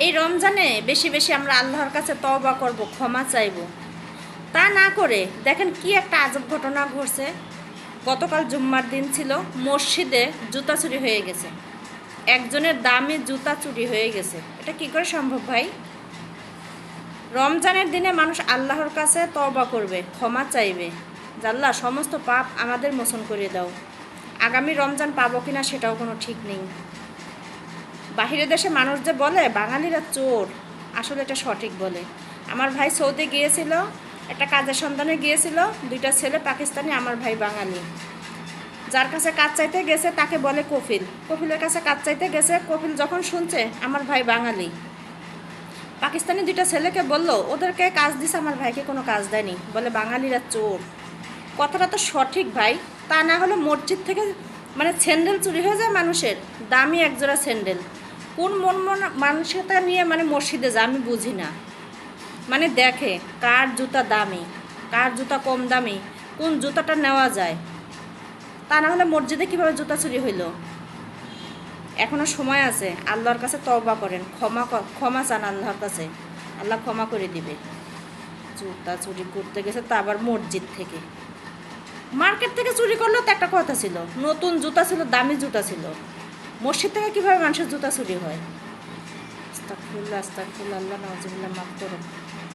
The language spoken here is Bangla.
এই রমজানে বেশি বেশি আমরা আল্লাহর কাছে তওবা করব, ক্ষমা চাইব। তা না করে দেখেন কি একটা আজব ঘটনা ঘটছে। গতকাল জুম্মার দিন ছিল, মসজিদে জুতা চুরি হয়ে গেছে। একজনের দামি জুতা চুরি হয়ে গেছে। এটা কি করে সম্ভব ভাই? রমজানের দিনে মানুষ আল্লাহর কাছে তওবা করবে, ক্ষমা চাইবে, আল্লাহ সমস্ত পাপ আমাদের মোচন করে দাও। আগামী রমজান পাবো কিনা সেটাও কোনো ঠিক নেই। বাহিরের দেশে মানুষ যে বলে বাঙালিরা চোর, আসলে এটা সঠিক বলে। আমার ভাই সৌদি গিয়েছিল, একটা কাজের সন্ধানে গিয়েছিল, 2টা ছেলে পাকিস্তানি, আমার ভাই বাঙালি। যার কাছে কাজ চাইতে গেছে তাকে বলে কফিল, কফিলের কাছে কাজ চাইতে গেছে, কফিল যখন শুনছে আমার ভাই বাঙালি, পাকিস্তানি 2টা ছেলেকে বলল ওদেরকে কাজ দিছে, আমার ভাইকে কোনো কাজ দেয়নি, বলে বাঙালিরা চোর। কথাটা তো সঠিক ভাই। তা না হলে মসজিদ থেকে মানে স্যান্ডেল চুরি হয়ে যায় মানুষের, দামি একজোড়া স্যান্ডেল। কোন মানসিকতা নিয়ে মানে মসজিদে যায় আমি বুঝি না। মানে দেখে কার জুতা দামি, কার জুতা কম দামি, কোন জুতাটা নেওয়া যায়। তা না হলে মসজিদে কীভাবে জুতা চুরি হইল? এখনও সময় আছে, আল্লাহর কাছে তওবা করেন, ক্ষমা চান আল্লাহর কাছে, আল্লাহ ক্ষমা করে দিবে। জুতা চুরি করতে গেছে তা আবার মসজিদ থেকে। মার্কেট থেকে চুরি করলেও তো একটা কথা ছিল, নতুন জুতা ছিল, দামি জুতা ছিল। মসজিদ থেকে কীভাবে মানুষের জুতা চুরি হয়? আস্তাগফিরুল্লাহ, আস্তাগফিরুল্লাহ, আল্লাহ নাউজুবিল্লাহ, মাফ করো।